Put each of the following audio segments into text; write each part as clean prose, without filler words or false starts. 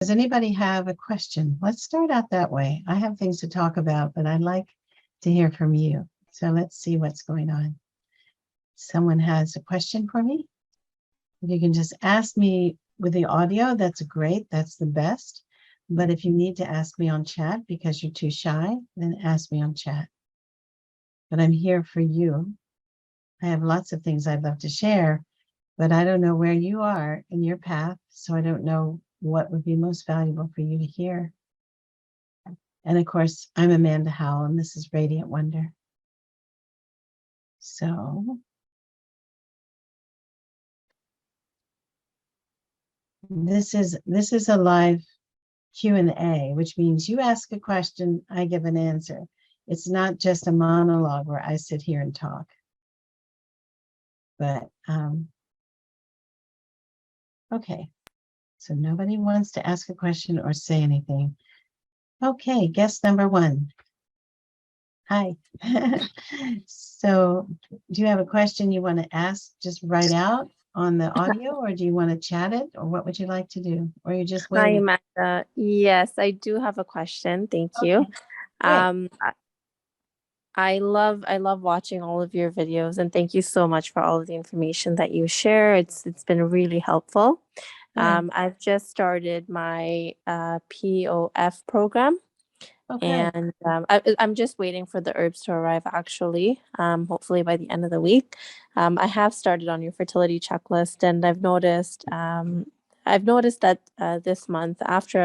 Does anybody have a question? Let's start out that way. I have things to talk about, but I'd like to hear from you. So let's see what's going on. Someone has a question for me? If you can just ask me with the audio, that's great. That's the best. But if you need to ask me on chat because you're too shy, then ask me on chat. But I'm here for you. I have lots of things I'd love to share, but I don't know where you are in your path, so I don't know what would be most valuable for you to hear. And of course, I'm Amanda Howell, and this is Radiant Wonder. So this is a live Q&A, which means you ask a question, I give an answer. It's not just a monologue where I sit here and talk. But okay, so nobody wants to ask a question or say anything. Okay, guest number one. Hi. So do you have a question you want to ask just right out on the audio, or do you want to chat it, or what would you like to do? Or you just waiting? Hi, Amanda. Yes, I do have a question. Thank you. Great. I love watching all of your videos, and thank you so much for all of the information that you share. It's been really helpful. Yeah. I've just started my POF program. Okay. And I'm just waiting for the herbs to arrive, actually, hopefully by the end of the week. I have started on your fertility checklist, and I've noticed that this month, after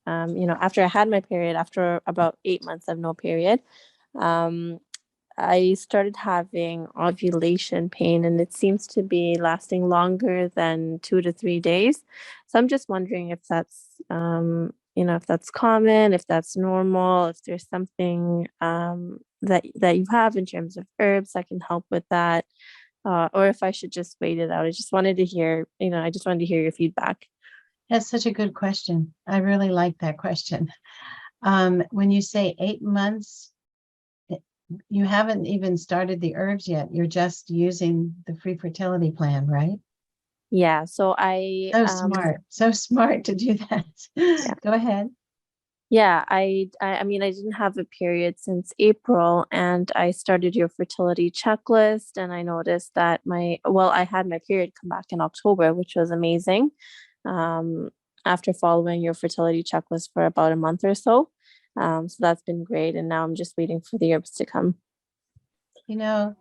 after I had my period, after about 8 months of no period, I started having ovulation pain, and it seems to be lasting longer than 2 to 3 days. So I'm just wondering if that's if that's common, if that's normal, if there's something that you have in terms of herbs that can help with that, or if I should just wait it out. I just wanted to hear your feedback. That's such a good question. I really like that question. When you say 8 months, you haven't even started the herbs yet. You're just using the free fertility plan, right? Yeah. So So smart to do that. Yeah. Go ahead. Yeah, I mean, I didn't have a period since April, and I started your fertility checklist, and I noticed that I had my period come back in October, which was amazing. After following your fertility checklist for about a month or so. So that's been great, and now I'm just waiting for the herbs to come. You know,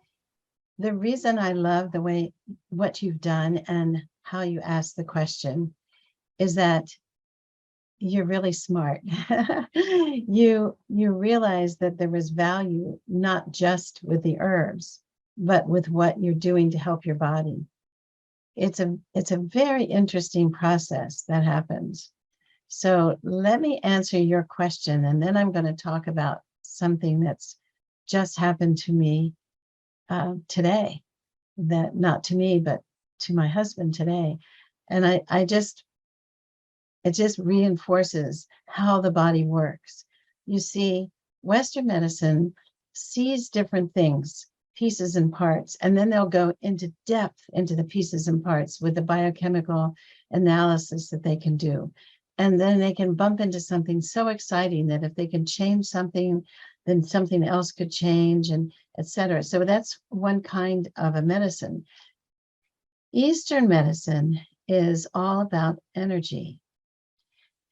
the reason I love the way what you've done and how you ask the question is that you're really smart. You realize that there was value not just with the herbs, but with what you're doing to help your body. It's a very interesting process that happens. So let me answer your question, and then I'm going to talk about something that's just happened to me today. That not to me, but to my husband today. And it just reinforces how the body works. You see, Western medicine sees different things, pieces and parts, and then they'll go into depth into the pieces and parts with the biochemical analysis that they can do. And then they can bump into something so exciting that if they can change something, then something else could change, and etc. So that's one kind of a medicine. Eastern medicine is all about energy.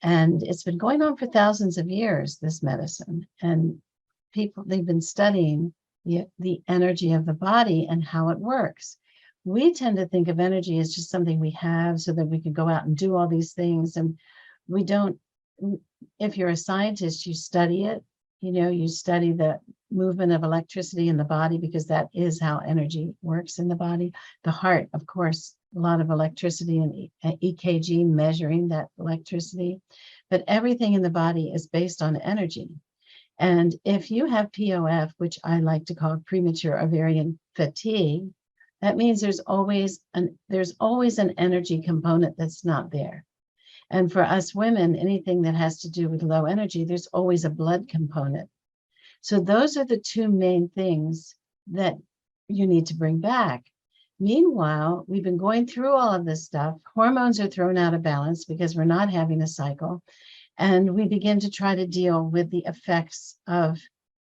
And it's been going on for thousands of years, this medicine. And they've been studying the energy of the body and how it works. We tend to think of energy as just something we have so that we can go out and do all these things. And we don't, if you're a scientist, you study it. You study the movement of electricity in the body, because that is how energy works in the body. The heart, of course, a lot of electricity and EKG measuring that electricity, but everything in the body is based on energy. And if you have POF, which I like to call premature ovarian fatigue, that means there's always an energy component that's not there. And for us women, anything that has to do with low energy, there's always a blood component. So those are the two main things that you need to bring back. Meanwhile, we've been going through all of this stuff. Hormones are thrown out of balance because we're not having a cycle. And we begin to try to deal with the effects of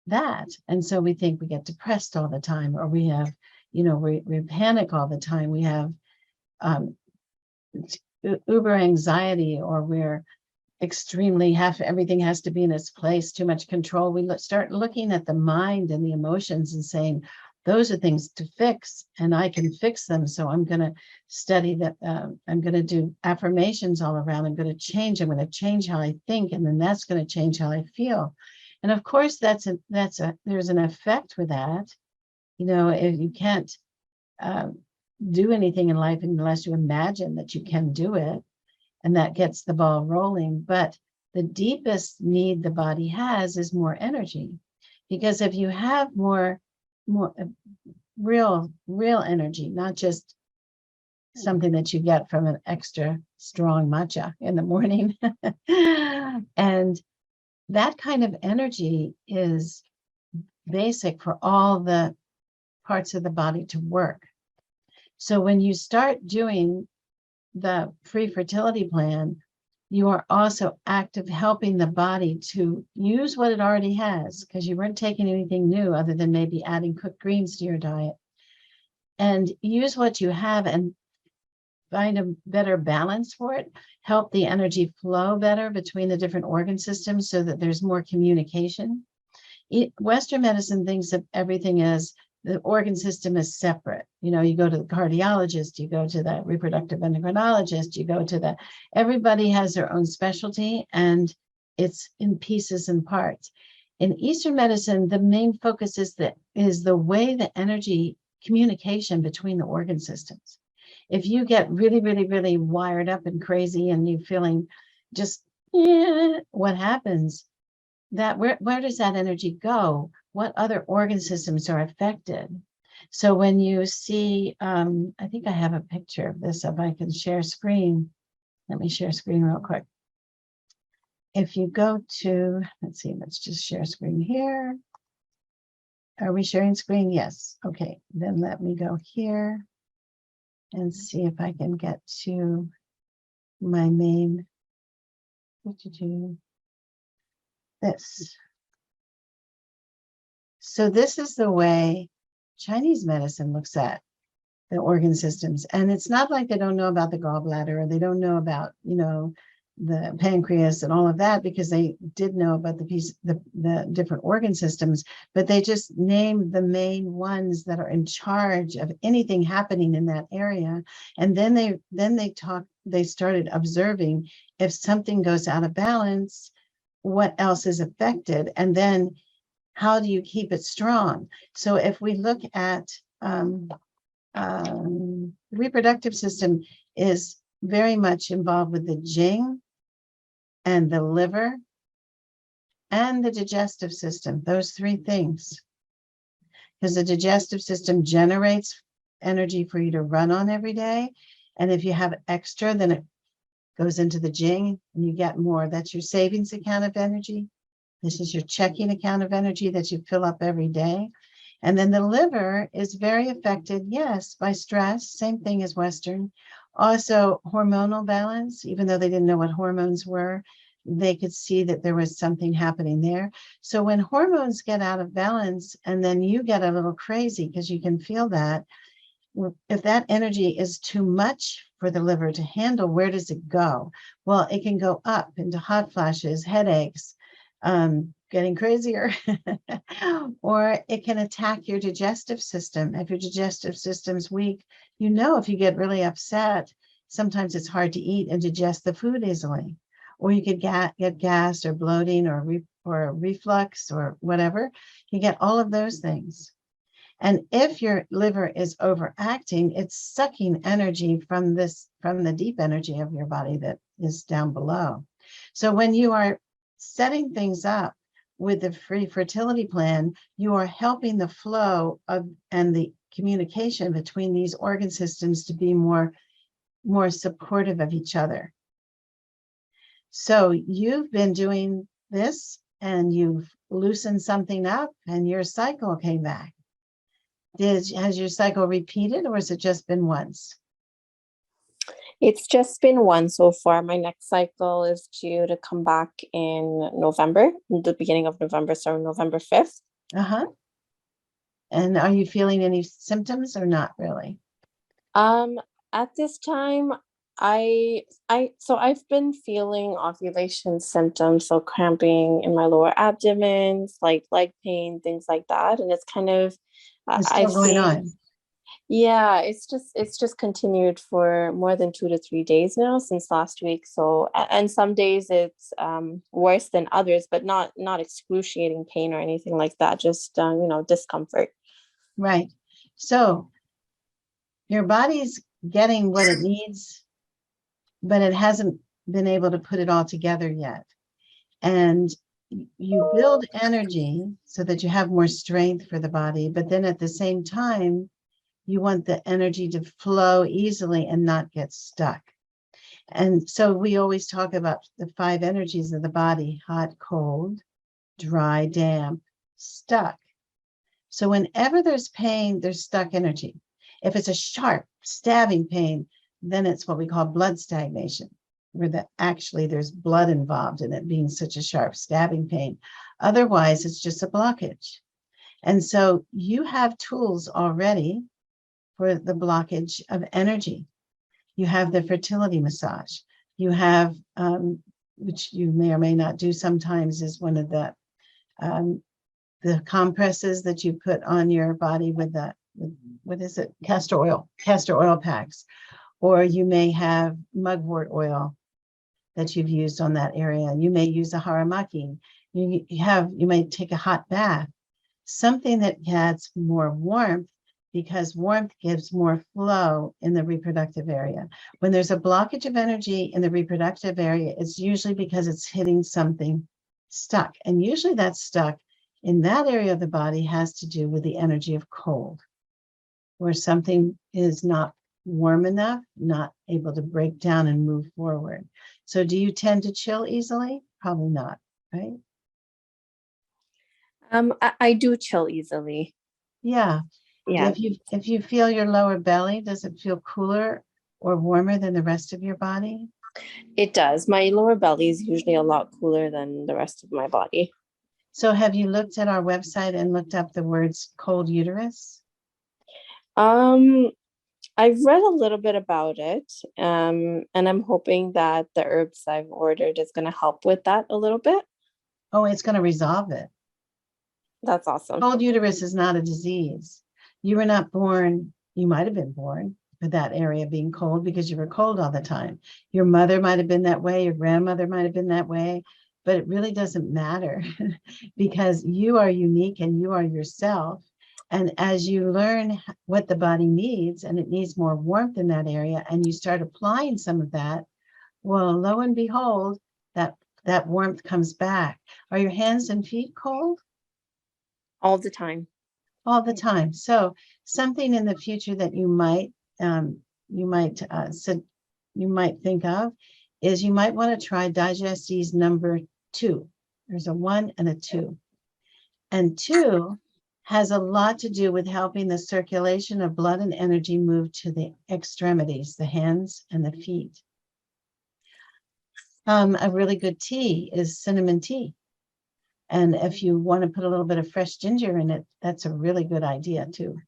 that. And so we think we get depressed all the time, or we have, we panic all the time. We have uber anxiety, or we're extremely everything has to be in its place, too much control. We start looking at the mind and the emotions and saying, those are things to fix, and I can fix them. So I'm going to study that. I'm going to do affirmations all around. I'm going to change. I'm going to change how I think, and then that's going to change how I feel. And of course, there's an effect with that. If you can't do anything in life unless you imagine that you can do it, and that gets the ball rolling. But the deepest need the body has is more energy, because if you have more real energy, not just something that you get from an extra strong matcha in the morning. And that kind of energy is basic for all the parts of the body to work. So when you start doing the free fertility plan, you are also active helping the body to use what it already has, because you weren't taking anything new other than maybe adding cooked greens to your diet, and use what you have and find a better balance for it, help the energy flow better between the different organ systems so that there's more communication. Western medicine thinks of everything as the organ system is separate. You go to the cardiologist, you go to the reproductive endocrinologist, you go to everybody has their own specialty, and it's in pieces and parts. In Eastern medicine, the main focus is the way the energy communication between the organ systems. If you get really, really, really wired up and crazy and you're feeling just, what happens? Where does that energy go? What other organ systems are affected? So when you see, I think I have a picture of this, if I can share screen. Let me share screen real quick. If you go to, let's just share screen here. Are we sharing screen? Yes. Okay, then let me go here and see if I can get to my main, this. So this is the way Chinese medicine looks at the organ systems. And it's not like they don't know about the gallbladder, or they don't know about, the pancreas and all of that, because they did know about the different organ systems, but they just named the main ones that are in charge of anything happening in that area. And then they started observing if something goes out of balance, what else is affected, and then how do you keep it strong? So if we look at the reproductive system is very much involved with the Jing and the liver and the digestive system, those three things. Because the digestive system generates energy for you to run on every day. And if you have extra, then it goes into the Jing and you get more. That's your savings account of energy. This is your checking account of energy that you fill up every day. And then the liver is very affected, yes, by stress, same thing as Western. Also hormonal balance, even though they didn't know what hormones were, they could see that there was something happening there. So when hormones get out of balance and then you get a little crazy, because you can feel that, if that energy is too much for the liver to handle, where does it go? Well, it can go up into hot flashes, headaches, getting crazier, or it can attack your digestive system. If your digestive system's weak, if you get really upset, sometimes it's hard to eat and digest the food easily, or you could get gas or bloating or reflux or whatever. You get all of those things. And if your liver is overacting, it's sucking energy from the deep energy of your body that is down below. So when you are setting things up with the free fertility plan, you are helping the flow of and the communication between these organ systems to be more supportive of each other. So you've been doing this and you've loosened something up and your cycle came back. Has your cycle repeated, or has it just been once? It's just been one so far. My next cycle is due to come back in November, the beginning of November, so November 5th. Uh-huh. And are you feeling any symptoms or not really? Um, at this time, so I've been feeling ovulation symptoms, so cramping in my lower abdomen, like leg pain, things like that. And it's kind of, It's I've still going seen, on. yeah, it's just continued for more than 2 to 3 days now since last week. So, and some days it's worse than others, but not excruciating pain or anything like that, just discomfort. Right. So your body's getting what it needs, but it hasn't been able to put it all together yet. And you build energy so that you have more strength for the body, but then at the same time, you want the energy to flow easily and not get stuck. And so we always talk about the 5 energies of the body: hot, cold, dry, damp, stuck. So whenever there's pain, there's stuck energy. If it's a sharp stabbing pain, then it's what we call blood stagnation, where actually there's blood involved in it being such a sharp stabbing pain. Otherwise, it's just a blockage. And so you have tools already for the blockage of energy. You have the fertility massage. You have, which you may or may not do sometimes, is one of the compresses that you put on your body with what is it? Castor oil packs. Or you may have mugwort oil that you've used on that area. You may use a haramaki. You may take a hot bath, something that adds more warmth, because warmth gives more flow in the reproductive area. When there's a blockage of energy in the reproductive area, it's usually because it's hitting something stuck. And usually that stuck in that area of the body has to do with the energy of cold, where something is not warm enough, not able to break down and move forward. So do you tend to chill easily? Probably not, right? I do chill easily. Yeah. Yeah, If you feel your lower belly, does it feel cooler or warmer than the rest of your body? it does. My lower belly is usually a lot cooler than the rest of my body. So have you looked at our website and looked up the words cold uterus? Um, I've read a little bit about it, and I'm hoping that the herbs I've ordered is going to help with that a little bit. Oh, it's going to resolve it. That's awesome. Cold uterus is not a disease. You were not born, you might have been born with that area being cold because you were cold all the time. Your mother might have been that way, your grandmother might have been that way, but it really doesn't matter because you are unique and you are yourself. And as you learn what the body needs, and it needs more warmth in that area, and you start applying some of that, well, lo and behold, that warmth comes back. Are your hands and feet cold? All the time. All the time. So something in the future that um, you might you might think of is you might want to try Digestes number 2. There's a 1 and a 2, and 2 has a lot to do with helping the circulation of blood and energy move to the extremities, the hands and the feet. A really good tea is cinnamon tea. And if you want to put a little bit of fresh ginger in it, that's a really good idea too.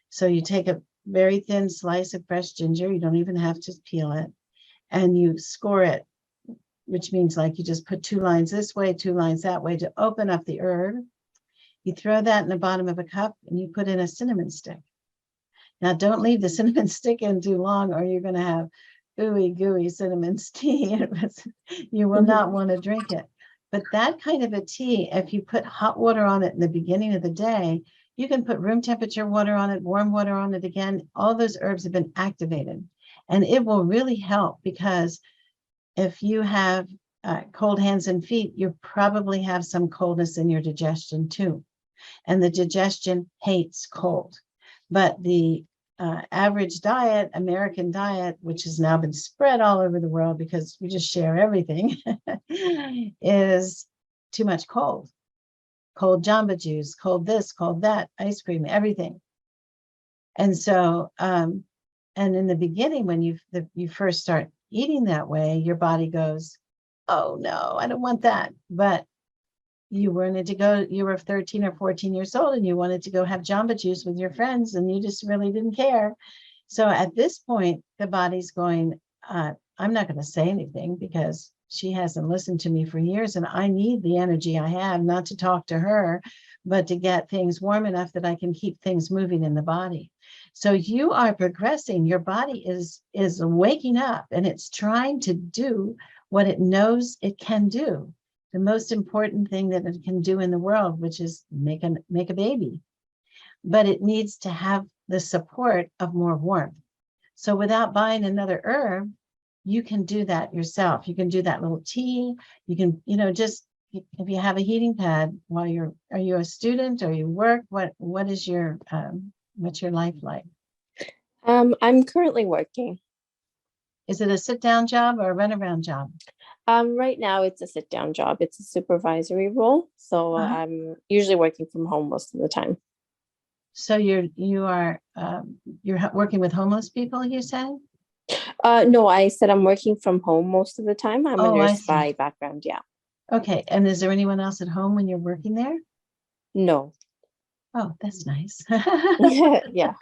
So you take a very thin slice of fresh ginger, you don't even have to peel it, and you score it, which means like you just put 2 lines this way, 2 lines that way to open up the herb. You throw that in the bottom of a cup and you put in a cinnamon stick. Now don't leave the cinnamon stick in too long or you're going to have ooey gooey cinnamon tea. You will not want to drink it. But that kind of a tea, if you put hot water on it in the beginning of the day, you can put room temperature water on it, warm water on it again. All those herbs have been activated. And it will really help, because if you have cold hands and feet, you probably have some coldness in your digestion too. And the digestion hates cold. But the average diet, American diet, which has now been spread all over the world because we just share everything, is too much cold. Cold Jamba Juice, cold this, cold that, ice cream, everything. And so, and in the beginning, when you first start eating that way, your body goes, oh no, I don't want that. But you wanted to go, you were 13 or 14 years old and you wanted to go have Jamba Juice with your friends and you just really didn't care. So at this point, the body's going, I'm not going to say anything because she hasn't listened to me for years and I need the energy I have, not to talk to her, but to get things warm enough that I can keep things moving in the body. So you are progressing. Your body is waking up and it's trying to do what it knows it can do. The most important thing that it can do in the world, which is make a baby. But it needs to have the support of more warmth. So without buying another herb, you can do that yourself. You can do that little tea. You can, just if you have a heating pad while are you a student or you work? What is what's your life like? I'm currently working. Is it a sit-down job or a runaround job? Right now it's a sit-down job. It's a supervisory role. So I'm usually working from home most of the time. So you're working with homeless people, you said? No, I said I'm working from home most of the time. I'm a nurse by background, yeah. Okay, and is there anyone else at home when you're working there? No. Oh, that's nice. Yeah.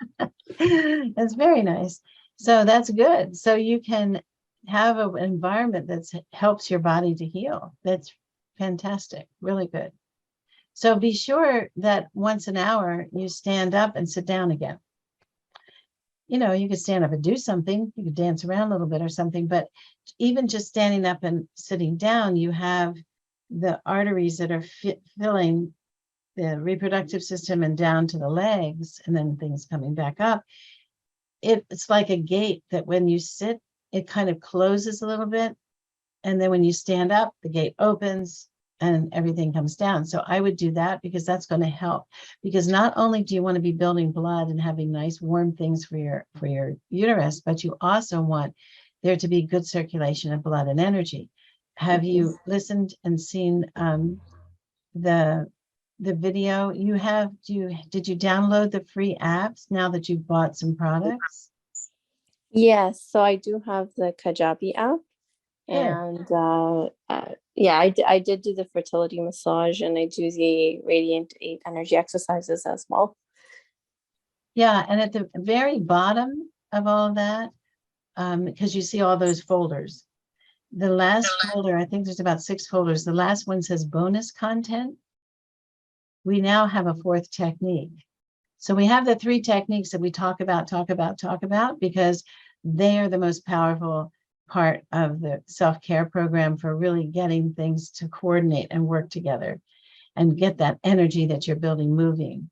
That's very nice. So that's good. So you can have an environment that helps your body to heal. That's fantastic. Really good. So be sure that once an hour you stand up and sit down again. You could stand up and do something. You could dance around a little bit or something, but even just standing up and sitting down, you have the arteries that are filling the reproductive system and down to the legs, and then things coming back up. It's like a gate that when you sit, it kind of closes a little bit. And then when you stand up, the gate opens and everything comes down. So I would do that because that's going to help. Because not only do you want to be building blood and having nice warm things for your uterus, but you also want there to be good circulation of blood and energy. Have you listened and seen the video you have? Did you download the free apps now that you've bought some products? Yes, so I do have the Kajabi app. Good. And yeah, I did do the fertility massage and I do the Radiant 8 energy exercises as well. Yeah, and at the very bottom of all of that, because you see all those folders, the last folder, I think there's about 6 folders. The last one says bonus content. We now have a 4th technique. So we have the 3 techniques that we talk about, because they are the most powerful part of the self-care program for really getting things to coordinate and work together and get that energy that you're building moving.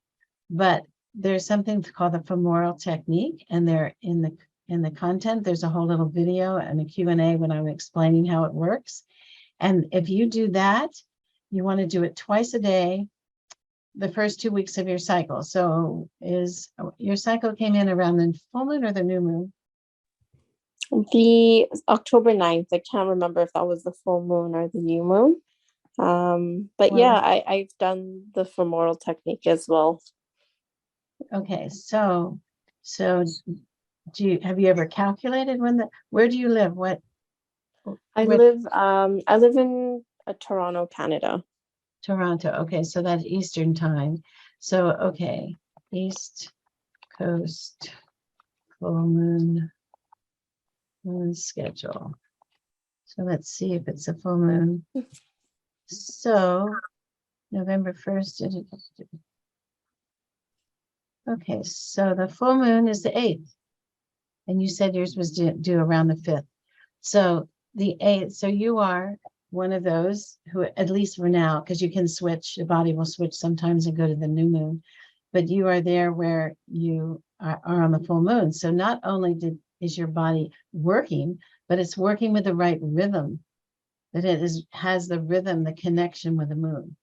But there's something called the femoral technique, and they're in the content. There's a whole little video and a Q&A when I'm explaining how it works. And if you do that, you want to do it twice a day, the first 2 weeks of your cycle. So your cycle came in around the full moon or the new moon? The October 9th. I can't remember if that was the full moon or the new moon. But well, yeah, I've done the femoral technique as well. Okay, so have you ever calculated where do you live? I live in Toronto, Canada. Toronto. Okay, so that's Eastern time. So okay, East Coast full moon schedule. So let's see if it's a full moon. So November 1st. Okay, so the full moon is the 8th. And you said yours was due around the 5th. So the 8th, so you are one of those who, at least for now, because you can switch, the body will switch sometimes and go to the new moon, but you are there where you are on the full moon. So not only is your body working, but it's working with the right rhythm, that it has the rhythm, the connection with the moon.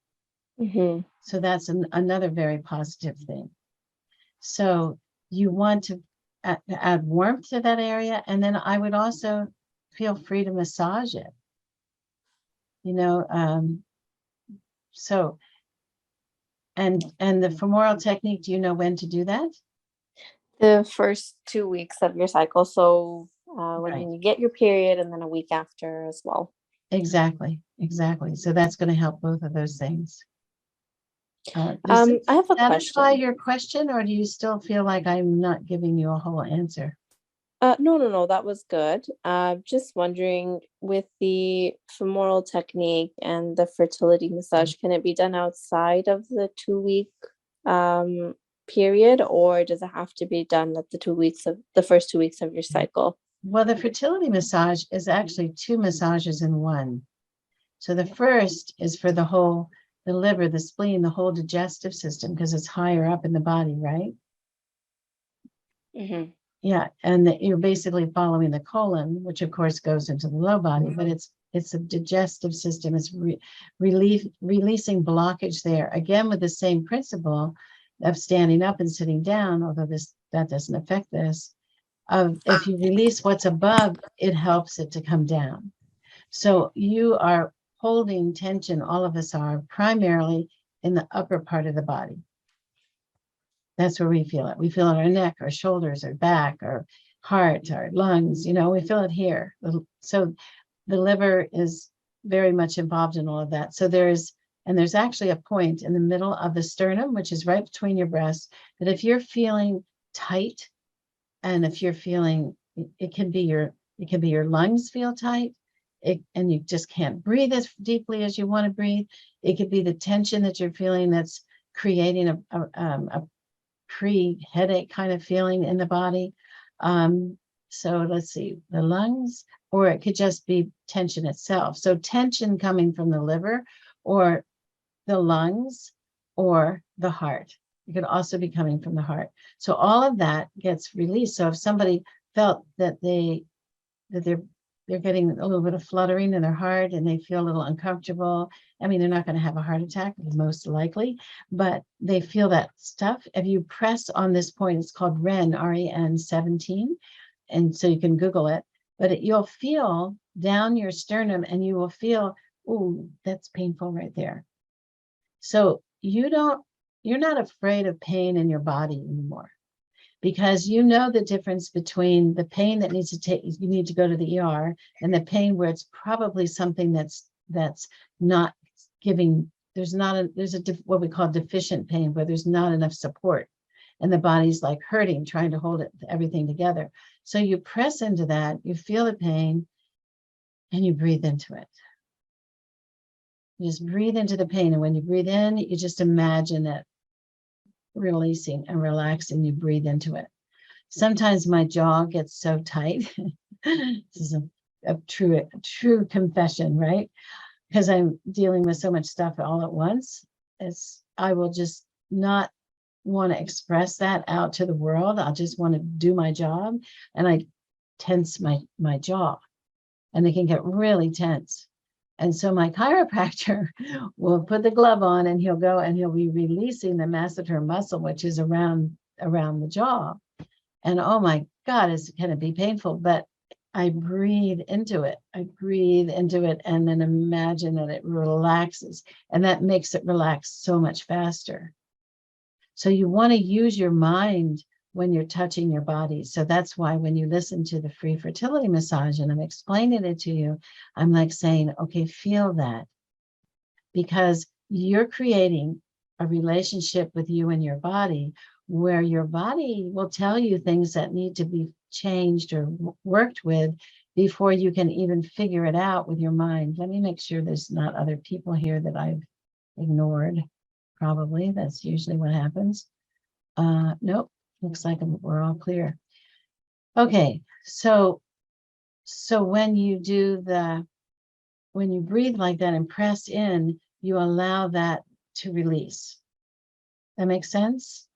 Mm-hmm. So that's another very positive thing. So you want to add warmth to that area. And then I would also feel free to massage it. So, and the femoral technique, do you know when to do that? The first 2 weeks of your cycle, so, Right. when you get your period and then a week after as well. Exactly. Exactly. So that's going to help both of those things. Does this I have a satisfy question. your question, or do you still feel like I'm not giving you a whole answer? No, that was good. Just wondering, with the femoral technique and the fertility massage, can it be done outside of the 2-week um, period, or does it have to be done at the first 2 weeks of your cycle? Well, the fertility massage is actually two massages in one. So the first is for the liver, the spleen, the whole digestive system, because it's higher up in the body, right? Mm-hmm. Yeah, and you're basically following the colon, which of course goes into the low body, but it's a digestive system. It's releasing blockage there. Again, with the same principle of standing up and sitting down, although that doesn't affect this. If you release what's above, it helps it to come down. So you are holding tension, all of us are, primarily in the upper part of the body. That's where we feel it. We feel it in our neck, our shoulders, our back, our heart, our lungs, we feel it here. So the liver is very much involved in all of that. So there's actually a point in the middle of the sternum, which is right between your breasts, that if you're feeling tight, and if you're feeling, it can be your lungs feel tight, and you just can't breathe as deeply as you want to breathe. It could be the tension that you're feeling that's creating a pre-headache kind of feeling in the body. So let's see, the lungs, or it could just be tension itself. So tension coming from the liver or the lungs or the heart. It could also be coming from the heart. So all of that gets released. So if somebody felt that they're getting a little bit of fluttering in their heart and they feel a little uncomfortable. I mean, they're not going to have a heart attack, most likely, but they feel that stuff. If you press on this point, it's called REN, R-E-N 17. And so you can Google it, but you'll feel down your sternum and you will feel, oh, that's painful right there. So you're not afraid of pain in your body anymore, because you know the difference between the pain that you need to go to the ER, and the pain where it's probably something that's not giving, there's what we call deficient pain, where there's not enough support and the body's like hurting, trying to hold everything together. So you press into that, you feel the pain, and you breathe into it. You just breathe into the pain, and when you breathe in, you just imagine it releasing and relaxing. You breathe into it. Sometimes my jaw gets so tight. This is a true confession, right? Because I'm dealing with so much stuff all at once. I will just not want to express that out to the world. I'll just want to do my job, and I tense my jaw, and it can get really tense. And so my chiropractor will put the glove on, and he'll go and he'll be releasing the masseter muscle, which is around the jaw. And oh my God, it's going to be painful, but I breathe into it. And then imagine that it relaxes, and that makes it relax so much faster. So you want to use your mind when you're touching your body. So that's why when you listen to the free fertility massage and I'm explaining it to you, I'm like saying, okay, feel that, because you're creating a relationship with you and your body, where your body will tell you things that need to be changed or worked with before you can even figure it out with your mind. Let me make sure there's not other people here that I've ignored. Probably that's usually what happens. Nope, looks like we're all clear. Okay, so when you breathe like that and press in, you allow that to release. That makes sense?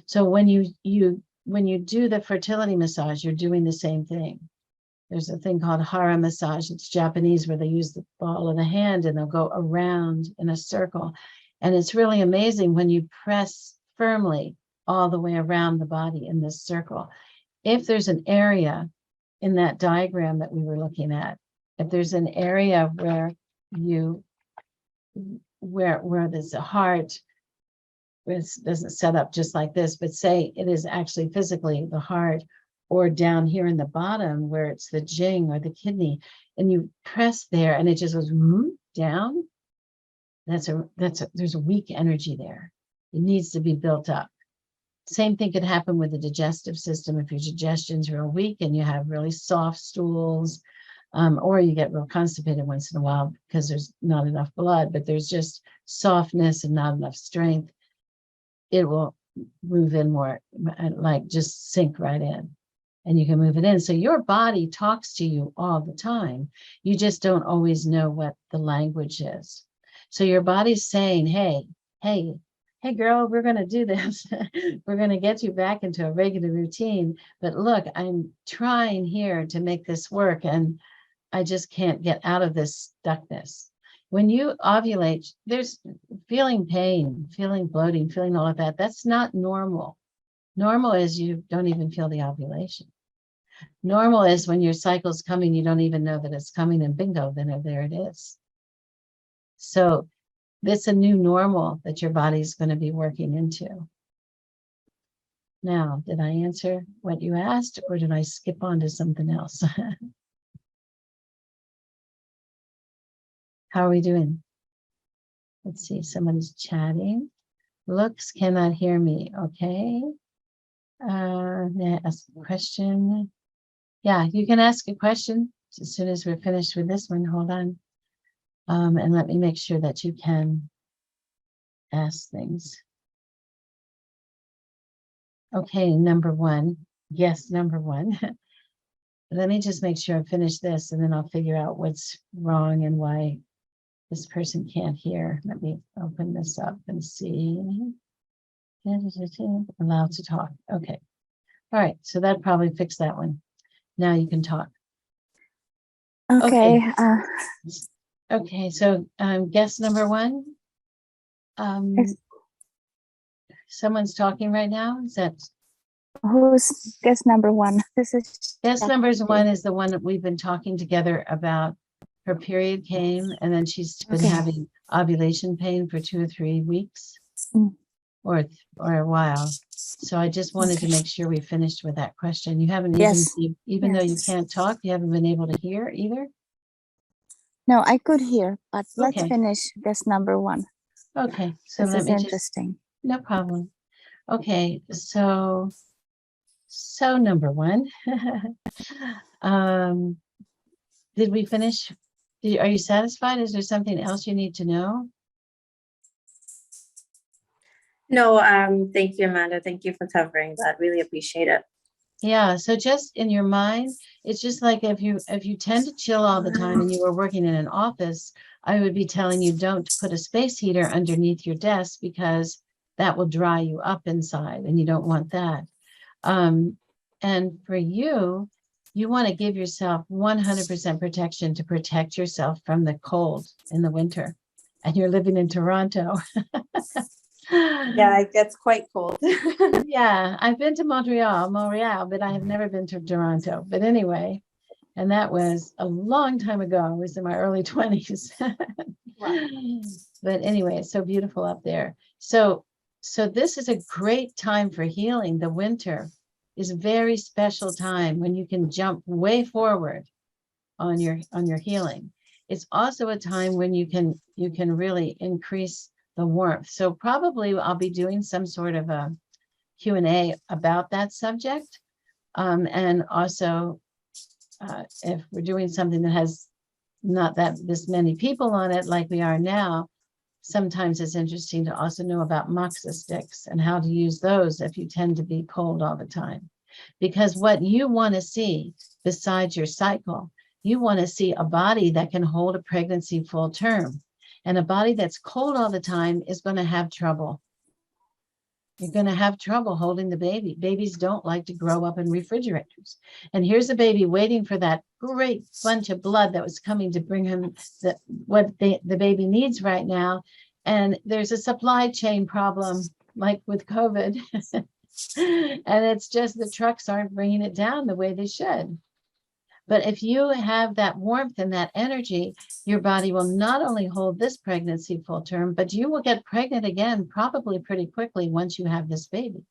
So when you do the fertility massage, you're doing the same thing. There's a thing called hara massage. It's Japanese, where they use the ball of the hand and they'll go around in a circle. And it's really amazing when you press firmly all the way around the body in this circle. If there's an area in that diagram that we were looking at, if there's an area where there's a heart, it doesn't set up just like this, but say it is actually physically the heart, or down here in the bottom where it's the jing or the kidney, and you press there and it just goes down, there's a weak energy there. It needs to be built up. Same thing could happen with the digestive system. If your digestion's real weak and you have really soft stools, or you get real constipated once in a while because there's not enough blood, but there's just softness and not enough strength, it will move in more, like just sink right in, and you can move it in. So your body talks to you all the time. You just don't always know what the language is. So your body's saying, hey, girl, we're going to do this. We're going to get you back into a regular routine. But look, I'm trying here to make this work, and I just can't get out of this stuckness. When you ovulate, there's feeling pain, feeling bloating, feeling all of that. That's not normal. Normal is you don't even feel the ovulation. Normal is when your cycle's coming, you don't even know that it's coming, and bingo, then there it is. So it's a new normal that your body's going to be working into. Now, did I answer what you asked, or did I skip on to something else? How are we doing? Let's see, someone's chatting. Looks cannot hear me. Okay. Ask a question. Yeah, you can ask a question as soon as we're finished with this one. Hold on. And let me make sure that you can ask things. Okay, number one. Yes, number one. Let me just make sure I finish this, and then I'll figure out what's wrong and why this person can't hear. Let me open this up and see. Allowed to talk. Okay. All right. So that probably fixed that one. Now you can talk. Okay. Okay. So guess number one. Someone's talking right now. Is that who's guest number one? This is guess number one is the one that we've been talking together about. Her period came, and then she's been having ovulation pain for 2 or 3 weeks, or a while. So I just wanted to make sure we finished with that question. You haven't even though you can't talk, you haven't been able to hear either? No, I could hear, but let's finish guest number one. Okay, so this let is me interesting. No problem. Okay, so number one. Did we finish? Are you satisfied? Is there something else you need to know? No, thank you, Amanda. Thank you for covering that. Really appreciate it. Yeah, so just in your mind, it's just like if you tend to chill all the time and you were working in an office, I would be telling you don't put a space heater underneath your desk, because that will dry you up inside, and you don't want that. And for you, you want to give yourself 100% protection to protect yourself from the cold in the winter. And you're living in Toronto. Yeah, it gets quite cold. Yeah, I've been to Montreal, but I have never been to Toronto. But anyway, and that was a long time ago. I was in my early 20s. Right. But anyway, it's so beautiful up there. So this is a great time for healing. The winter is a very special time when you can jump way forward on your healing. It's also a time when you can really increase the warmth. So probably I'll be doing some sort of a Q&A about that subject. And also, if we're doing something that has not this many people on it like we are now, sometimes it's interesting to also know about moxa sticks and how to use those if you tend to be cold all the time. Because what you want to see besides your cycle, you want to see a body that can hold a pregnancy full term. And a body that's cold all the time is going to have trouble. You're going to have trouble holding the baby. Babies don't like to grow up in refrigerators. And here's a baby waiting for that great bunch of blood that was coming to bring him what the baby needs right now. And there's a supply chain problem, like with COVID. And it's just the trucks aren't bringing it down the way they should. But if you have that warmth and that energy, your body will not only hold this pregnancy full term, but you will get pregnant again, probably pretty quickly once you have this baby.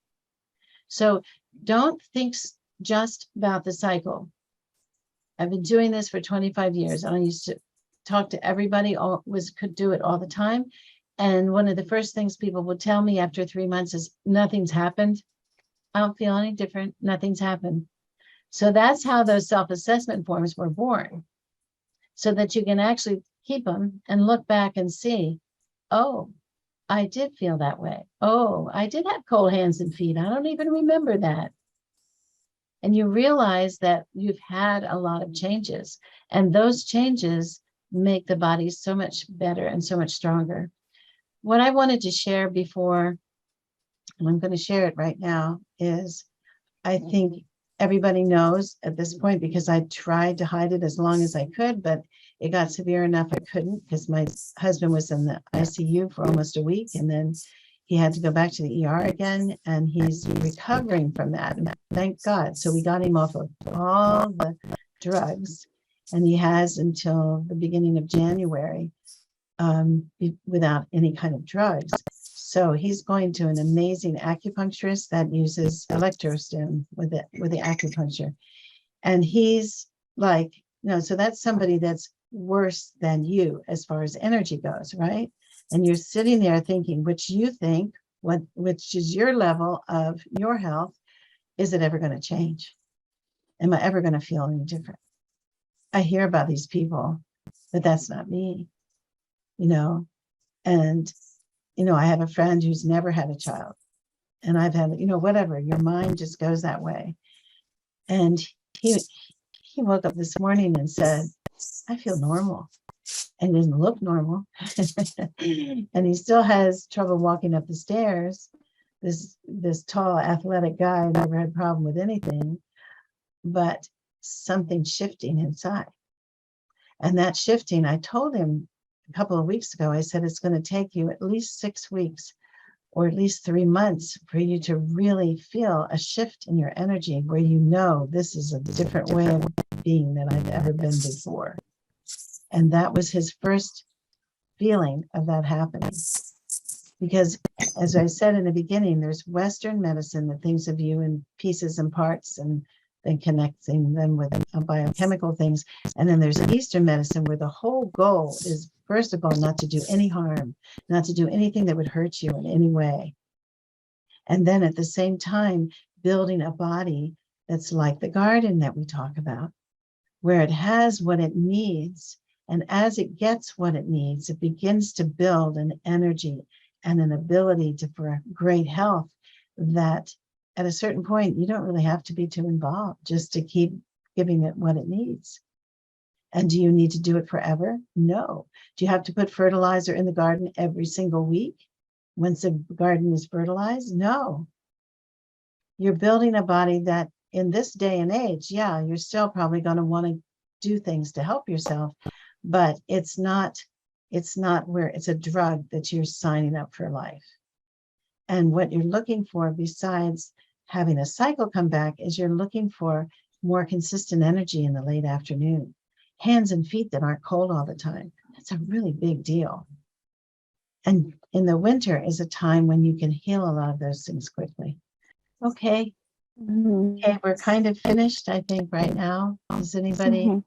So don't think just about the cycle. I've been doing this for 25 years, and I used to talk to everybody, could do it all the time. And one of the first things people would tell me after 3 months is, nothing's happened. I don't feel any different. Nothing's happened. So that's how those self-assessment forms were born, so that you can actually keep them and look back and see, oh, I did feel that way. Oh, I did have cold hands and feet. I don't even remember that. And you realize that you've had a lot of changes, and those changes make the body so much better and so much stronger. What I wanted to share before, and I'm going to share it right now, is I think everybody knows at this point, because I tried to hide it as long as I could, but it got severe enough I couldn't, because my husband was in the ICU for almost a week, and then he had to go back to the ER again, and he's recovering from that. And thank God. So we got him off of all the drugs, and he has until the beginning of January without any kind of drugs. So he's going to an amazing acupuncturist that uses electrostim with the acupuncture. And he's like, so that's somebody that's worse than you as far as energy goes, right? And you're sitting there thinking, which you think, which is your level of your health, is it ever going to change? Am I ever going to feel any different? I hear about these people, but that's not me, and I have a friend who's never had a child, and I've had, whatever, your mind just goes that way. And he woke up this morning and said, I feel normal, and didn't look normal. And he still has trouble walking up the stairs. This tall, athletic guy never had a problem with anything, but something's shifting inside. And that shifting, I told him a couple of weeks ago, I said, it's going to take you at least 6 weeks or at least 3 months for you to really feel a shift in your energy, where this is a different way of being than I've ever been before. And that was his first feeling of that happening. Because, as I said in the beginning, there's Western medicine that thinks of you in pieces and parts, and then connecting them with biochemical things. And then there's Eastern medicine, where the whole goal is, first of all, not to do any harm, not to do anything that would hurt you in any way. And then at the same time, building a body that's like the garden that we talk about, where it has what it needs. And as it gets what it needs, it begins to build an energy and an ability for great health, that at a certain point, you don't really have to be too involved, just to keep giving it what it needs. And do you need to do it forever? No. Do you have to put fertilizer in the garden every single week once the garden is fertilized? No. You're building a body that, in this day and age, you're still probably going to want to do things to help yourself, but it's not where it's a drug that you're signing up for life. And what you're looking for, besides having a cycle come back, is you're looking for more consistent energy in the late afternoon. Hands and feet that aren't cold all the time. That's a really big deal. And in the winter is a time when you can heal a lot of those things quickly. Okay. Okay, we're kind of finished, I think, right now. Does anybody?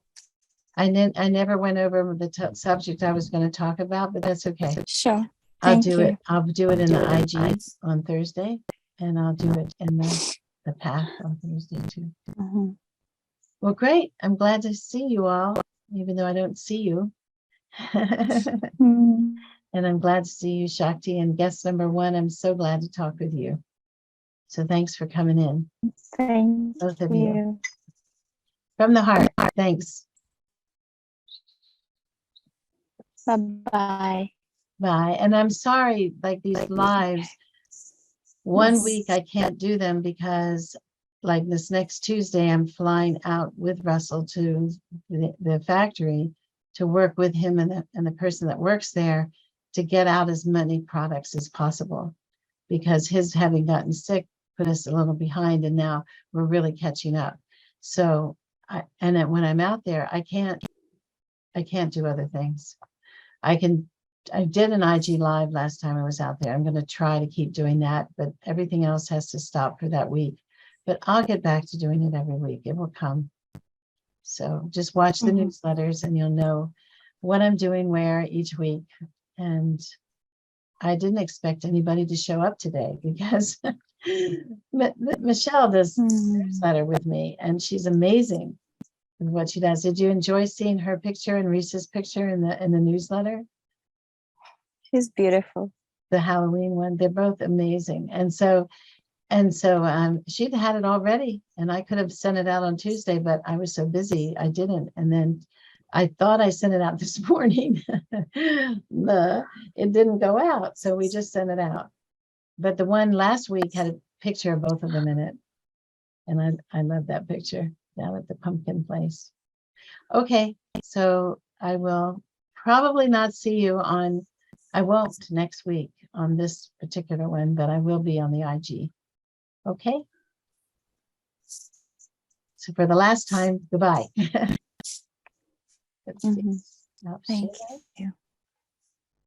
I never went over the subject I was going to talk about, but that's okay. Sure. I'll do it in the IG on Thursday, and I'll do it in the path on Thursday too. Well, great. I'm glad to see you all, even though I don't see you. And I'm glad to see you, Shakti, and guest number 1. I'm so glad to talk with you. So thanks for coming in. Thank Both of you. you. From the heart. Thanks. Bye-bye. Bye. And I'm sorry, like these lives, one week I can't do them because, like, this next Tuesday, I'm flying out with Russell to the factory to work with him and the person that works there to get out as many products as possible, because his having gotten sick put us a little behind, and now we're really catching up. So and then when I'm out there, I can't do other things. I did an IG live last time I was out there. I'm going to try to keep doing that, but everything else has to stop for that week. But I'll get back to doing it every week. It will come. So just watch the newsletters and you'll know what I'm doing where each week. And I didn't expect anybody to show up today because Michelle does newsletter with me and she's amazing with what she does. Did you enjoy seeing her picture and Reese's picture in the newsletter? She's beautiful. The Halloween one. They're both amazing. And so she'd had it already and I could have sent it out on Tuesday, but I was so busy I didn't. And then I thought I sent it out this morning. It didn't go out, so we just sent it out. But the one last week had a picture of both of them in it. And I love that picture down at the pumpkin place. Okay, so I will probably not see you on, I won't next week on this particular one, but I will be on the IG. Okay? So for the last time, goodbye. Let's see. Thank you.